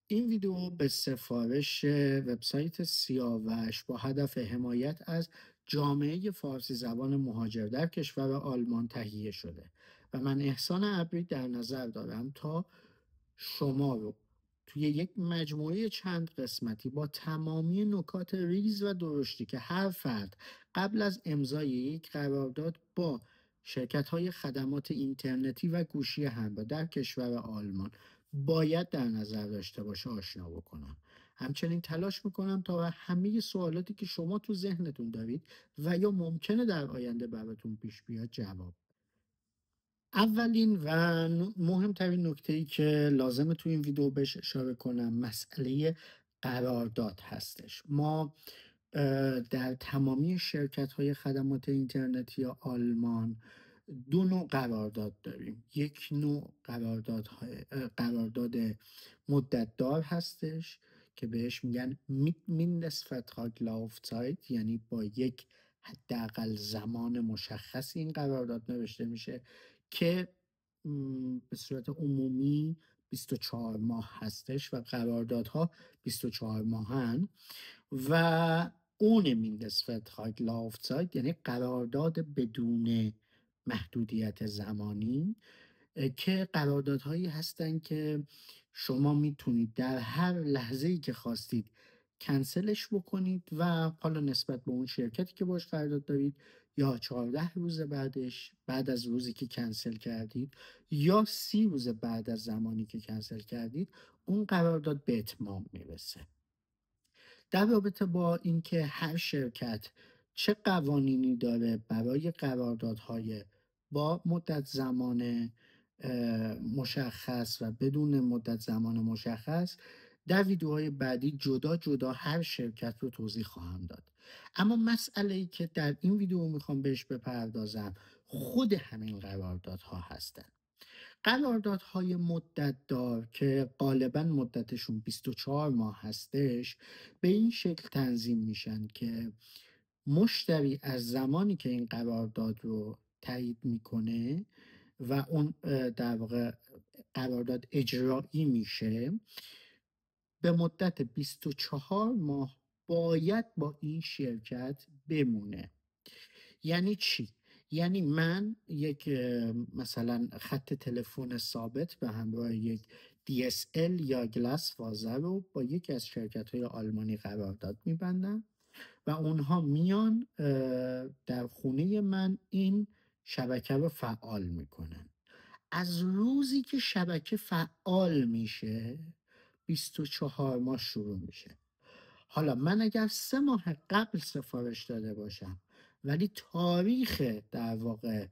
این ویدیو به سفارش وبسایت سیاوش با هدف حمایت از جامعه فارسی زبان مهاجر در کشور آلمان تهیه شده و من احسان ابری در نظر دارم تا شما رو توی یک مجموعه چند قسمتی با تمامی نکات ریز و درشتی که هر فرد قبل از امضای یک قرارداد با شرکت‌های خدمات اینترنتی و گوشی همراه در کشور آلمان باید در نظر داشته باشه آشنا بکنم. همچنین تلاش میکنم تا همه سوالاتی که شما تو ذهنتون دارید و یا ممکنه در آینده براتون پیش بیاد جواب. اولین و مهمترین نکته‌ای که لازمه تو این ویدیو بهش اشاره کنم مسئله قرارداد هستش. ما در تمامی شرکت‌های خدمات اینترنتی آلمان دو نوع قرارداد داریم. یک نوع قرارداد مدتدار هستش که بهش میگن Mindestvertrag Laufzeit، یعنی با یک حداقل زمان مشخص این قرارداد نوشته میشه که به صورت عمومی 24 ماه هستش و قراردادها 24 ماهن و اون Mindestvertrag Laufzeit یعنی قرارداد بدون محدودیت زمانی که قراردادهایی هستن که شما میتونید در هر لحظه‌ای که خواستید کنسلش بکنید و حالا نسبت به اون شرکتی که باش قرارداد دارید یا 14 روز بعدش بعد از روزی که کنسل کردید یا 30 روز بعد از زمانی که کنسل کردید اون قرارداد به اتمام میرسه. در رابطه با اینکه هر شرکت چه قوانینی داره برای قراردادهای با مدت زمان مشخص و بدون مدت زمان مشخص در ویدیوهای بعدی جدا جدا هر شرکت رو توضیح خواهم داد. اما مسئله‌ای که در این ویدیو میخوام بهش بپردازم خود همین قراردادها هستن. قراردادهای مدت‌دار که غالبا مدتشون 24 ماه هستش به این شکل تنظیم میشن که مشتری از زمانی که این قرارداد رو تایید میکنه و اون در واقع قرارداد اجرایی میشه به مدت 24 ماه باید با این شرکت بمونه. یعنی چی؟ یعنی من یک مثلا خط تلفن ثابت به همراه یک DSL یا گلاس فازر رو با یکی از شرکت‌های آلمانی قرارداد می‌بندم و اونها میان در خونه من این شبکه رو فعال میکنن. از روزی که شبکه فعال میشه 24 ماه شروع میشه. حالا من اگر 3 ماه قبل سفارش داده باشم ولی تاریخ در واقع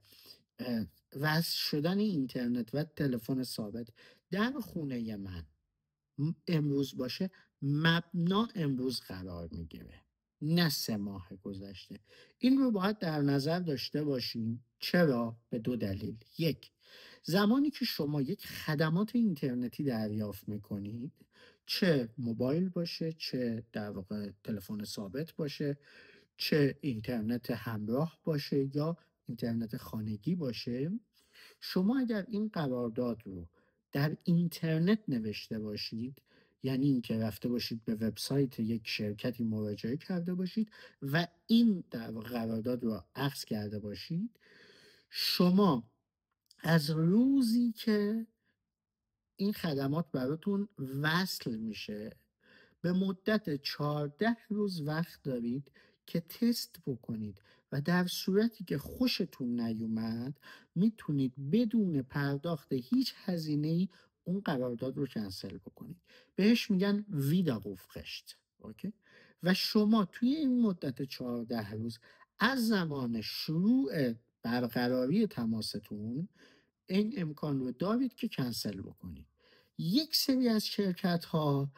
وصل شدن اینترنت و تلفن ثابت در خونه من امروز باشه مبنا امروز قرار میگیره نه 3 ماه گذشته. این رو باید در نظر داشته باشیم. چرا؟ به دو دلیل. یک، زمانی که شما یک خدمات اینترنتی دریافت میکنید چه موبایل باشه چه در واقع تلفن ثابت باشه چه اینترنت همراه باشه یا اینترنت خانگی باشه، شما اگر این قرارداد رو در اینترنت نوشته باشید یعنی اینکه رفته باشید به وبسایت یک شرکتی مراجعه کرده باشید و این در واقع قرارداد رو اخذ کرده باشید، شما از روزی که این خدمات براتون وصل میشه به مدت 14 روز وقت دارید که تست بکنید و در صورتی که خوشتون نیومد میتونید بدون پرداخت هیچ هزینه‌ای اون قرارداد رو کنسل بکنید. بهش میگن ویداروفرشت. اوکی؟ و شما توی این مدت 14 روز از زمان شروع برقراری تماستون این امکان رو دارید که کنسل بکنید. یک سری از شرکت ها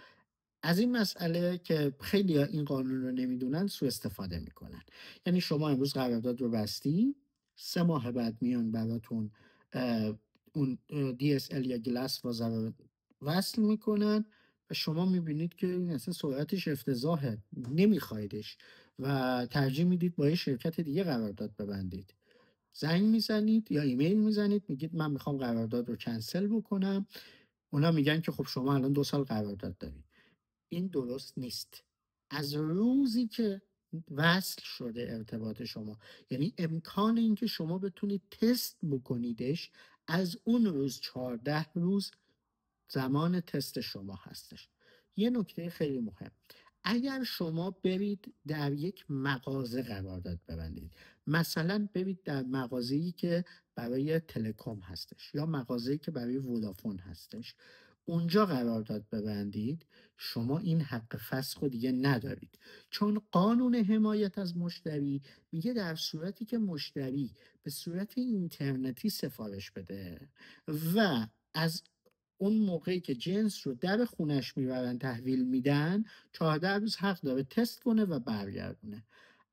از این مسئله که خیلی این قانون رو نمیدونن سوء استفاده میکنن. یعنی شما امروز قرارداد رو بستی 3 ماه بعد میان براتون اون DSL یا گلاس وازر رو وصل میکنن و شما میبینید که این اصلا سرعتش افتضاحه نمیخوایدش و ترجیح میدید با یه شرکت دیگه قرارداد ببندید. زنگ میزنید یا ایمیل میزنید میگید من میخوام قرارداد رو کنسل بکنم. اونا میگن که خب شما الان 2 سال قرارداد داری. این درست نیست. از روزی که وصل شده ارتباط شما، یعنی امکان اینکه شما بتونید تست بکنیدش، از اون روز 14 روز زمان تست شما هستش. یه نکته خیلی مهم، اگر شما برید در یک مغازه قرارداد ببندید، مثلا برید در مغازه‌ای که برای تلکم هستش یا مغازه‌ای که برای ودافون هستش، اونجا قرارداد ببندید، شما این حق فسخ رو دیگه ندارید، چون قانون حمایت از مشتری میگه در صورتی که مشتری به صورت اینترنتی سفارش بده و از اون موقعی که جنس رو در خونش میبرن تحویل میدن، 14 روز حق داره تست کنه و برگردونه.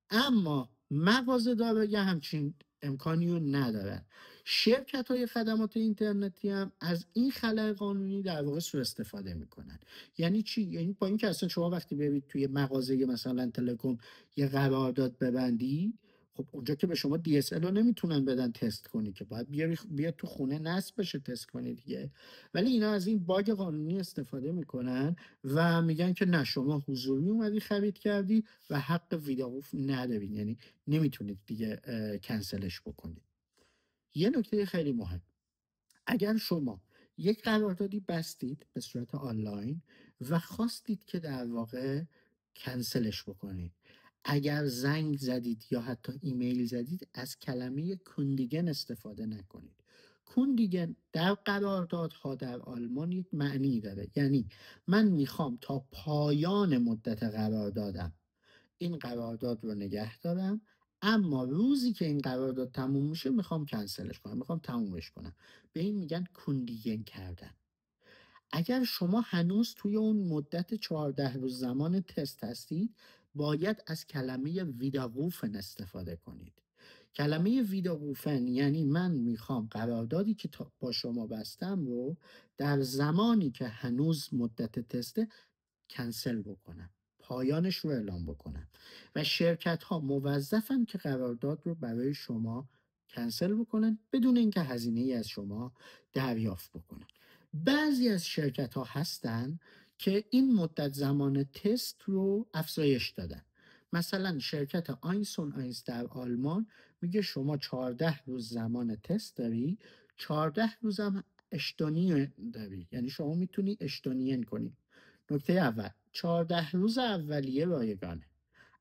اما مغازه داره یه همچین امکانی رو ندارن. شرکت های خدمات اینترنتی هم از این خلأ قانونی در واقع سوء استفاده میکنن. یعنی چی؟ یعنی با اینکه اصلا شما وقتی برید توی مغازه مثلا تلکم یه قرارداد ببندی، خب اونجا که به شما DSL رو نمیتونن بدن تست کنی، که باید بیا تو خونه نصب بشه تست کنی دیگه. ولی اینا از این باگ قانونی استفاده میکنن و میگن که نه، شما حضوری اومدی خرید کردی و حق ویدئو ندارین، یعنی نمیتونید دیگه کنسلش بکنید. یه نکته خیلی مهم، اگر شما یک قراردادی بستید به صورت آنلاین و خواستید که در واقع کنسلش بکنید، اگر زنگ زدید یا حتی ایمیل زدید، از کلمه کندیگن استفاده نکنید. کندیگن در قراردادها در آلمان یک معنی داره، یعنی من میخوام تا پایان مدت قراردادم این قرارداد رو نگه دارم، اما روزی که این قرارداد تموم میشه میخوام کنسلش کنم، میخوام تمومش کنم. به این میگن کندیگن کردن. اگر شما هنوز توی اون مدت 14 روز زمان تست هستید، باید از کلمه ویداروفن استفاده کنید. کلمه ویداروفن یعنی من میخوام قراردادی که با شما بستم رو در زمانی که هنوز مدت تسته کنسل بکنم، پایانش رو اعلام بکنم. و شرکت ها موظفن که قرارداد رو برای شما کنسل بکنن بدون اینکه هزینه ای از شما دریافت بکنن. بعضی از شرکت ها هستن که این مدت زمان تست رو افزایش دادن. مثلا شرکت آینسون آینس در آلمان میگه شما 14 روز زمان تست داری، 14 روزم اشتونی داری، یعنی شما میتونی اشتونین کنی. نکته اول، 14 روز اولیه رایگانه،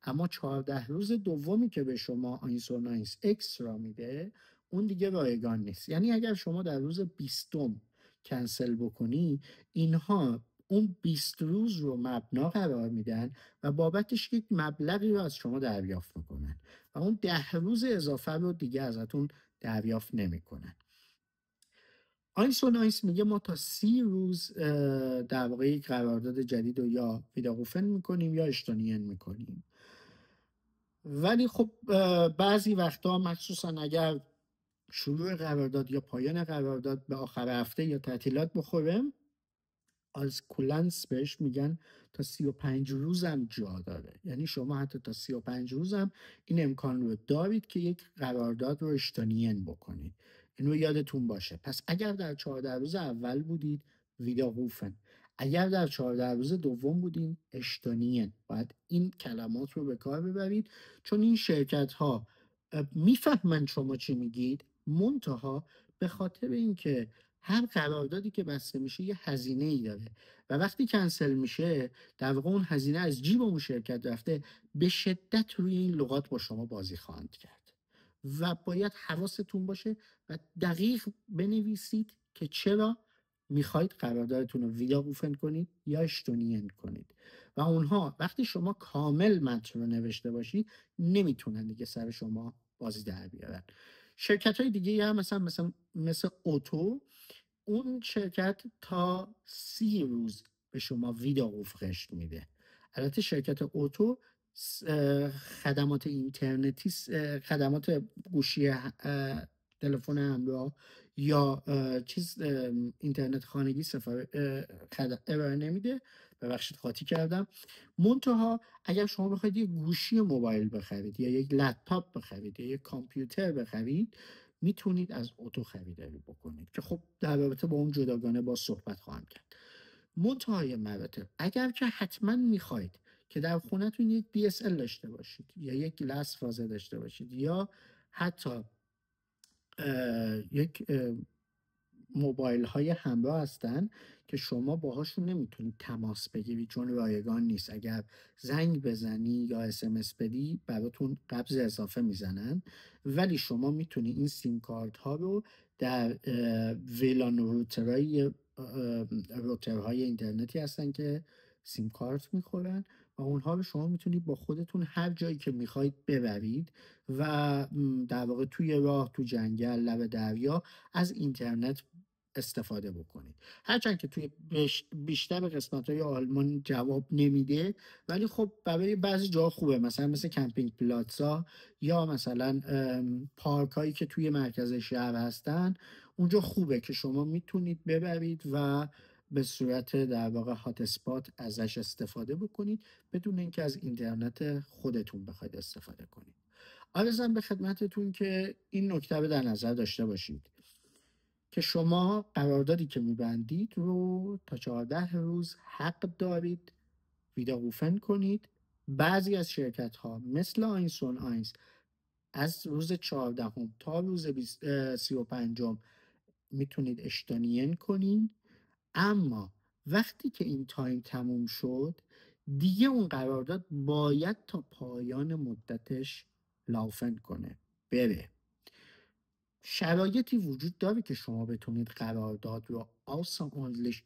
اما 14 روز دومی که به شما آینسوناینس اکسترا میده اون دیگه رایگان نیست. یعنی اگر شما در روز 20 کنسل بکنی، اینها اون 20 روز رو مبنا قرار میدن و بابتش یک مبلغی رو از شما دریافت میکنن و اون 10 روز اضافه رو دیگه ازتون دریافت نمیکنن. آینسوناینس میگه ما تا 30 روز در واقع یک قرارداد جدید رو یا ویداروفن میکنیم یا اشتونین میکنیم. ولی خب بعضی وقتا مخصوصا اگر شروع قرارداد یا پایان قرارداد به آخر هفته یا تعطیلات بخوره، از کولنس بهش میگن تا 35 روزم جا داره. یعنی شما حتی تا 35 روزم این امکان رو دارید که یک قرارداد رو اشتونین بکنید. این رو یادتون باشه. پس اگر در 14 روز اول بودید ویداروفن، اگر در 14 روز دوم بودین اشتونین، باید این کلمات رو به کار ببرید، چون این شرکت ها میفهمن شما چی میگید، منتها به خاطر اینکه هر قراردادی که بسته میشه یه هزینه ای داره و وقتی کنسل میشه در واقع اون هزینه از جیب اون شرکت رفته، به شدت روی این لغات با شما بازی خواهند کرد و باید حواستون باشه و دقیق بنویسید که چرا میخواید قراردادتون رو ویداروفن کنید یا اشتونین کنید و اونها وقتی شما کامل متن رو نوشته باشید نمیتونن دیگه سر شما بازی در بیارن. شرکت های دیگه هم مثل اوتو، اون شرکت تا 30 روز به شما ویداروفن میده. البته شرکت اوتو خدمات اینترنتی، خدمات گوشی تلفن همراه یا اینترنت خانگی ارائه نمیده. ببخشید قاطی کردم. منتها اگر شما بخواید یک گوشی موبایل بخرید یا یک لپتاپ بخرید یا یک کامپیوتر بخرید، میتونید از اتو خریداری بکنید که خب در رابطه با اون جداگانه با صحبت خواهم کرد. منتهای مراتب اگر که حتما میخواید که در خونتون یک DSL داشته باشید یا یک گلاس فازه داشته باشید یا حتی یک موبایل های همراه هستن که شما باهاشون نمیتونید تماس بگیرید چون رایگان نیست. اگر زنگ بزنی یا SMS بدی براتون قبض اضافه میزنن، ولی شما میتونید این سیم کارت ها رو در ویلان روترهای اینترنتی هستن که سیم کارت میخورن و اونها رو شما میتونید با خودتون هر جایی که میخواید ببرید و در واقع توی راه، تو جنگل، لب دریا از اینترنت استفاده بکنید. هرچند که توی بیشتر قسمت‌های آلمان جواب نمیده، ولی خب برای بعضی جا خوبه، مثلا مثل کمپینگ پلاتزا یا مثلا پارک هایی که توی مرکز شهر هستن، اونجا خوبه که شما میتونید ببرید و به صورت در واقع هات اسپات ازش استفاده بکنید بدون اینکه از اینترنت خودتون بخواید استفاده کنید. عرضم به خدمتتون که این نکته رو در نظر داشته باشید که شما قراردادی که میبندید رو تا 14 روز حق دارید ویداروفن کنید. بعضی از شرکت ها مثل آینسون آینس از روز 14 تا روز 35 میتونید اشتانین کنین، اما وقتی که این تایم تموم شد دیگه اون قرارداد باید تا پایان مدتش لافن کنه، بره. شرایطی وجود داره که شما بتونید قرارداد رو آسانلیش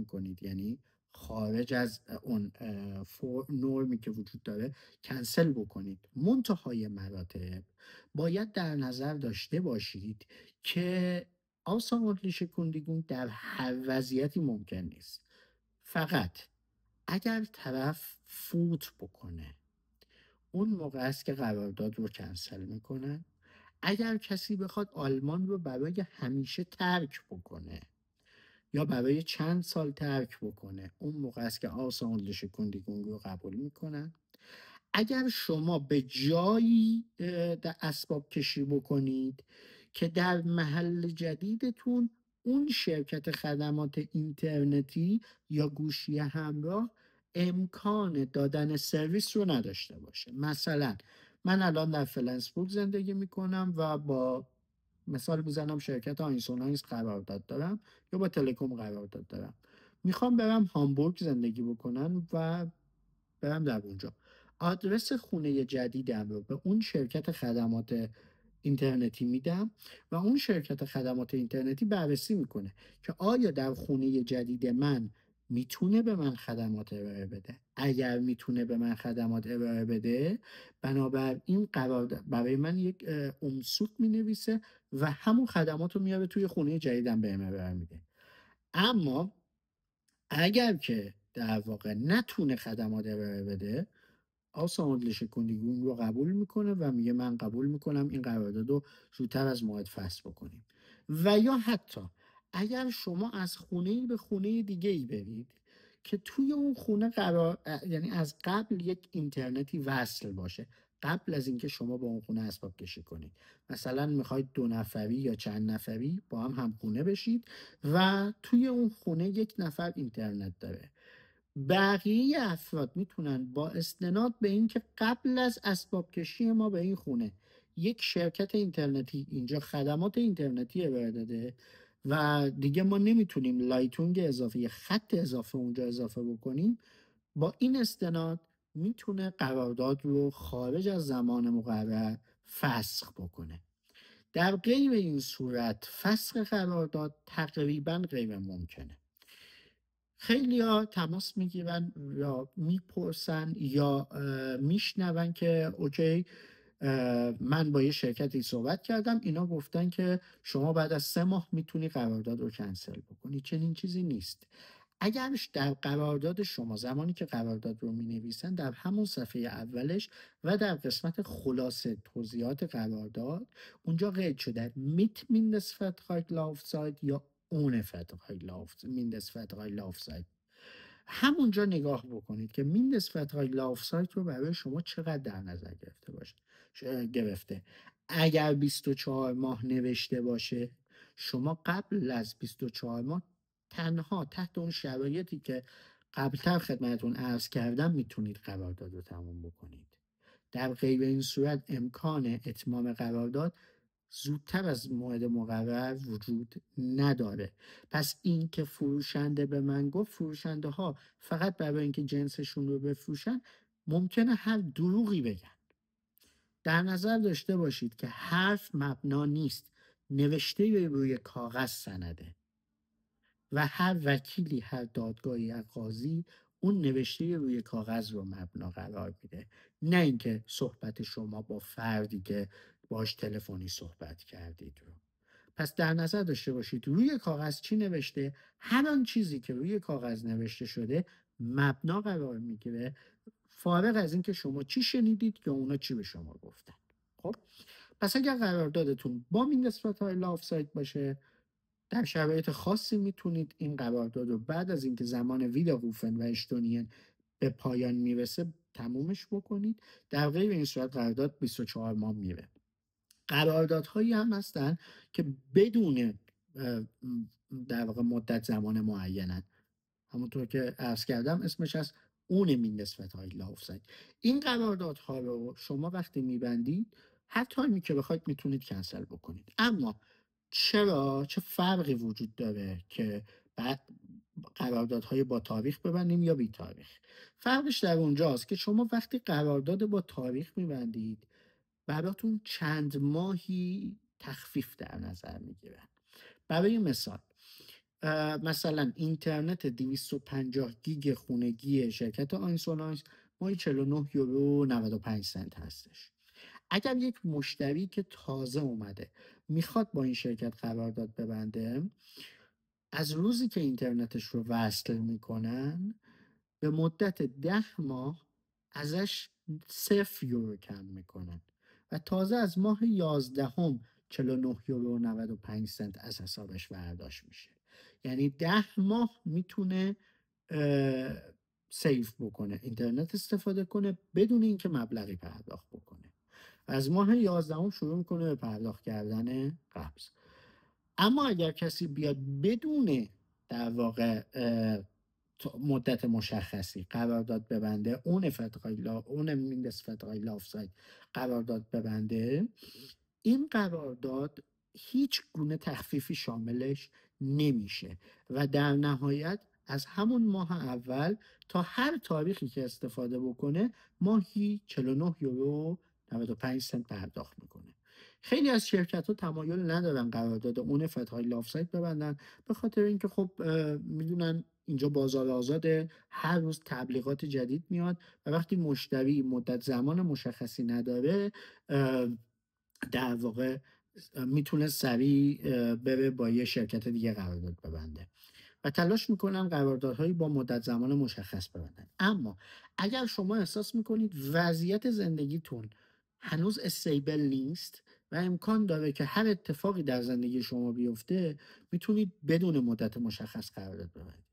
کنید، یعنی خارج از اون نورمی که وجود داره کنسل بکنید. منتهای مراتب باید در نظر داشته باشید که آسانلیش کندگون در هر وضعیتی ممکن نیست. فقط اگر طرف فوت بکنه اون موقع است که قرارداد رو کنسل میکنن. اگر کسی بخواد آلمان رو برای همیشه ترک بکنه یا برای چند سال ترک بکنه اون موقع است که آسانلیش کندگون رو قبول میکنن. اگر شما به جایی در اسباب کشی بکنید که در محل جدیدتون اون شرکت خدمات اینترنتی یا گوشی همراه امکان دادن سرویس رو نداشته باشه، مثلا من الان در فلنسبورگ زندگی میکنم و با مثال میزنم شرکت آینسون آینس قرارداد دارم یا با تلکوم قرارداد دارم، میخوام برم هامبورگ زندگی بکنم و برم در اونجا آدرس خونه جدیدم رو به اون شرکت خدمات اینترنتی میدم و اون شرکت خدمات اینترنتی بررسی میکنه که آیا در خونه جدید من میتونه به من خدمات ارائه بده. اگر میتونه به من خدمات ارائه بده بنابراین برای من یک امسوک مینویسه و همون خدمات رو میاره توی خونه جدیدم به من ارائه میده. اما اگر که در واقع نتونه خدمات ارائه بده آسانلیش کندگون رو قبول میکنه و میگه من قبول میکنم این قرارداد رو زودتر از موعد فسخ بکنیم. و یا حتی اگر شما از خونه به خونه دیگه ای برید که توی اون خونه یعنی از قبل یک اینترنتی وصل باشه قبل از اینکه شما با اون خونه اسباب کشی کنید، مثلا میخواید 2 نفری یا چند نفری با هم خونه بشید و توی اون خونه یک نفر اینترنت داره، بقیه افراد میتونن با استناد به اینکه قبل از اسباب کشی ما به این خونه یک شرکت اینترنتی اینجا خدمات اینترنتی ارائه داده و دیگه ما نمیتونیم لایتونگ اضافه، خط اضافه اونجا اضافه بکنیم، با این استناد میتونه قرارداد رو خارج از زمان مقرر فسخ بکنه. در غیر این صورت فسخ قرارداد تقریبا غیر ممکنه. خیلی ها تماس میگیرن یا میپرسن یا میشنون که اوکی من با یه شرکتی صحبت کردم اینا گفتن که شما بعد از 3 ماه میتونی قرارداد رو کنسل بکنی. چنین چیزی نیست. اگرش در قرارداد شما زمانی که قرارداد رو می نویسن در همون صفحه اولش و در قسمت خلاصه توضیحات قرارداد اونجا قید شده میت میندس فترایت لاufzeit یا اون فترایت میندس فترایت لاufzeit. همونجا نگاه بکنید که میندس فترایت لاufzeit رو برای شما چقدر در نظر گرفته. اگر 24 ماه نوشته باشه، شما قبل از 24 ماه تنها تحت اون شرایطی که قبلتر خدمتتون عرض کردم میتونید قرارداد رو تموم بکنید. در غیر این صورت امکان اتمام قرارداد زودتر از موعد مقرر وجود نداره. پس این که فروشنده به من گفت، فروشنده ها فقط برای اینکه جنسشون رو بفروشن ممکنه هر دروغی بگن. در نظر داشته باشید که حرف مبنا نیست، نوشته روی کاغذ سنده و هر وکیلی، هر دادگاهی، هر قاضی اون نوشته روی کاغذ رو مبنا قرار میده، نه اینکه صحبت شما با فردی که باش تلفنی صحبت کردید رو. پس در نظر داشته باشید روی کاغذ چی نوشته، هر آن چیزی که روی کاغذ نوشته شده مبنا قرار میگیره، فارغ از اینکه شما چی شنیدید یا اونا چی به شما گفتن. خب پس اگر قراردادتون با مینسپت آفساید باشه، در شرایط خاصی میتونید این قرارداد رو بعد از اینکه زمان ویدرروفن و اشتونین به پایان میرسه تمومش بکنید. در غیر این صورت قرارداد 24 ماه میره. قراردادهایی هم هستن که بدون در واقع مدت زمان معینن، همونطور که عرض کردم اسمش از اون مینسپت های آفساید. این قراردادها رو شما وقتی میبندید هر تایمی که بخواید میتونید کنسل بکنید. اما چه فرقی وجود داره که بعد قراردادهای با تاریخ ببندیم یا بی تاریخ؟ فرقش در اونجاست که شما وقتی قرارداد با تاریخ میبندید براتون چند ماهی تخفیف در نظر میگیرن. برای مثال مثلا اینترنت 250 گیگ خونگی شرکت آینسولانس ماهی 49 یورو 95 سنت هستش. اگر یک مشتری که تازه اومده میخواد با این شرکت قرارداد ببنده، از روزی که اینترنتش رو وصل میکنن به مدت 10 ماه ازش 0 یورو کم میکنن و تازه از ماه 11 49 یورو 95 سنت از حسابش برداشت میشه. یعنی 10 ماه میتونه سیف بکنه، اینترنت استفاده کنه بدون اینکه مبلغی پرداخت بکنه. از ماه 11 شروع میکنه به پرداخت کردن قبض. اما اگر کسی بیاد بدون در واقع مدت مشخصی قرارداد ببنده، اون مینسپت آفساید قرارداد ببنده، این قرارداد هیچ گونه تخفیفی شاملش نمیشه و در نهایت از همون ماه اول تا هر تاریخی که استفاده بکنه ماهی 49 یورو 95 سنت پرداخت میکنه. خیلی از شرکت ها تمایل ندارن قرارداد اون فتحای لافسایت ببندن، به خاطر اینکه خب میدونن اینجا بازار آزاده، هر روز تبلیغات جدید میاد و وقتی مشتری مدت زمان مشخصی نداره در واقع میتونه سریع بره با یه شرکت دیگه قرارداد ببنده و تلاش میکنن قراردادهایی با مدت زمان مشخص ببندن. اما اگر شما احساس میکنید وضعیت زندگیتون هنوز استیبل نیست و امکان داره که هر اتفاقی در زندگی شما بیفته، میتونید بدون مدت مشخص قرارداد ببندید.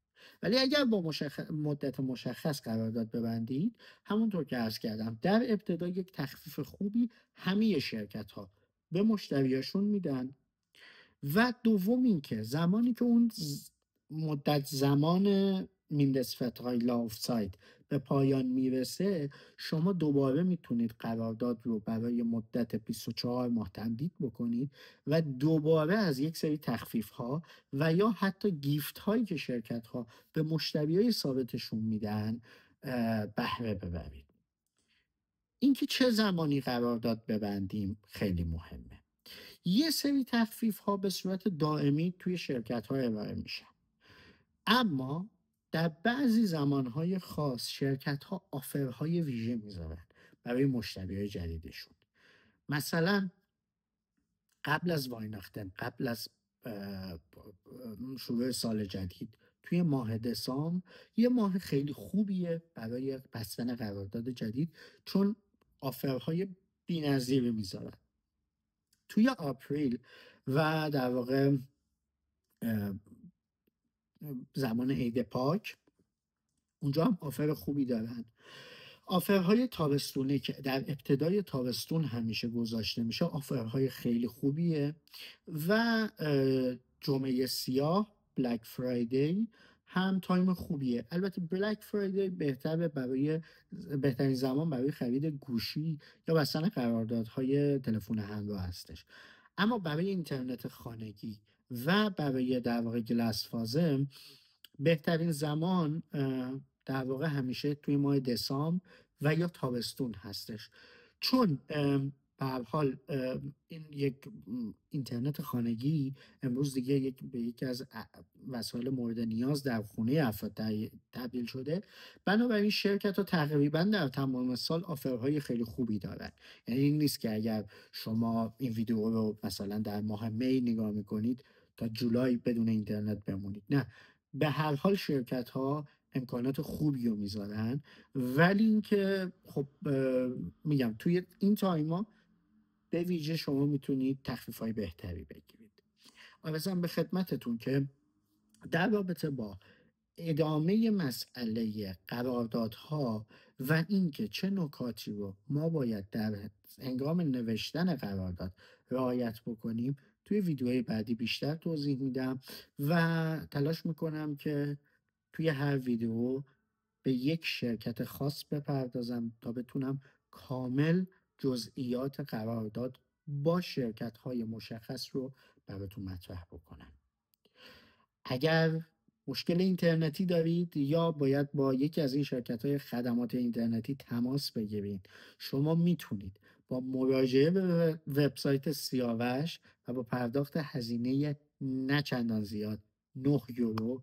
ولی اگر با مدت مشخص قرارداد ببندید، همونطور که عرض کردم در ابتدا یک تخفیف خوبی همه شرکت ها به مشتریاشون میدن و دوم اینکه زمانی که اون مدت زمان میندسفتهای لاف-ساید به پایان میرسه، شما دوباره میتونید قرارداد رو برای مدت 24 ماه تمدید بکنید و دوباره از یک سری تخفیف ها و یا حتی گیفت هایی که شرکت ها به مشتری های ثابتشون میدن بهره ببرید. اینکه چه زمانی قرارداد ببندیم خیلی مهمه. یه سری تخفیف ها به صورت دائمی توی شرکت ها ارائه میشن، اما در بعضی زمانهای خاص شرکت ها آفرهای ویژه میذارن برای مشتری های جدیدشون. مثلا قبل از وایناختن، قبل از شروع سال جدید، توی ماه دسامبر یه ماه خیلی خوبیه برای بستن قرارداد جدید، چون آفرهای بی‌نظیری میذارن. توی آپریل و در واقع زمان عید پاک اونجا هم آفر خوبی دارن. آفرهای تابستونی که در ابتدای تابستون همیشه گذاشته میشه آفرهای خیلی خوبیه و جمعه سیاه بلک فرایدی هم تایم خوبیه. البته بلک فرایدی بهترین زمان برای خرید گوشی یا بستن قراردادهای تلفن همراه هستش. اما برای اینترنت خانگی و برای در واقع گلس فازه بهترین زمان در واقع همیشه توی ماه دسامبر و یا تابستون هستش، چون به هر حال این یک اینترنت خانگی امروز دیگه به یکی از وسایل مورد نیاز در خونه افراد تبدیل شده. بنابراین شرکت ها تقریبا در تمام سال آفرهای خیلی خوبی دارن. یعنی این نیست که اگر شما این ویدیو رو مثلا در ماه می نگاه میکنید تا جولای بدون اینترنت بمونید. نه، به هر حال شرکت ها امکانات خوبی رو میذارن، ولی اینکه خب میگم توی این تایما به ویژه شما میتونید تخفیف های بهتری بگیرید. آرزم به خدمتتون که در رابطه با ادامه مسئله قراردادها و اینکه چه نکاتی رو ما باید در هنگام نوشتن قرارداد رعایت بکنیم توی ویدیوهای بعدی بیشتر توضیح میدم و تلاش میکنم که توی هر ویدیو به یک شرکت خاص بپردازم تا بتونم کامل جزئیات قرارداد با شرکت های مشخص رو براتون مطرح بکنم. اگر مشکل اینترنتی دارید یا باید با یکی از این شرکت های خدمات اینترنتی تماس بگیرید، شما میتونید با مراجعه به وبسایت سیاوش و با پرداخت هزینه نه چندان زیاد 9 یورو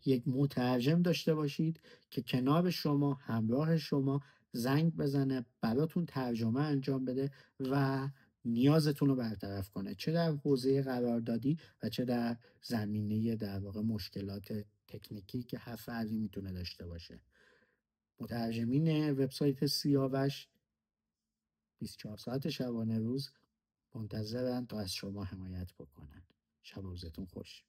یک مترجم داشته باشید که کنار شما، همراه شما زنگ بزنه، براتون ترجمه انجام بده و نیازتون رو برطرف کنه، چه در حوزه قراردادی و چه در زمینه در واقع مشکلات تکنیکی که هر فردی میتونه داشته باشه. مترجمین وبسایت سیاوش 24 ساعت شبانه روز منتظرن تا از شما حمایت بکنن. شب و روزتون خوش.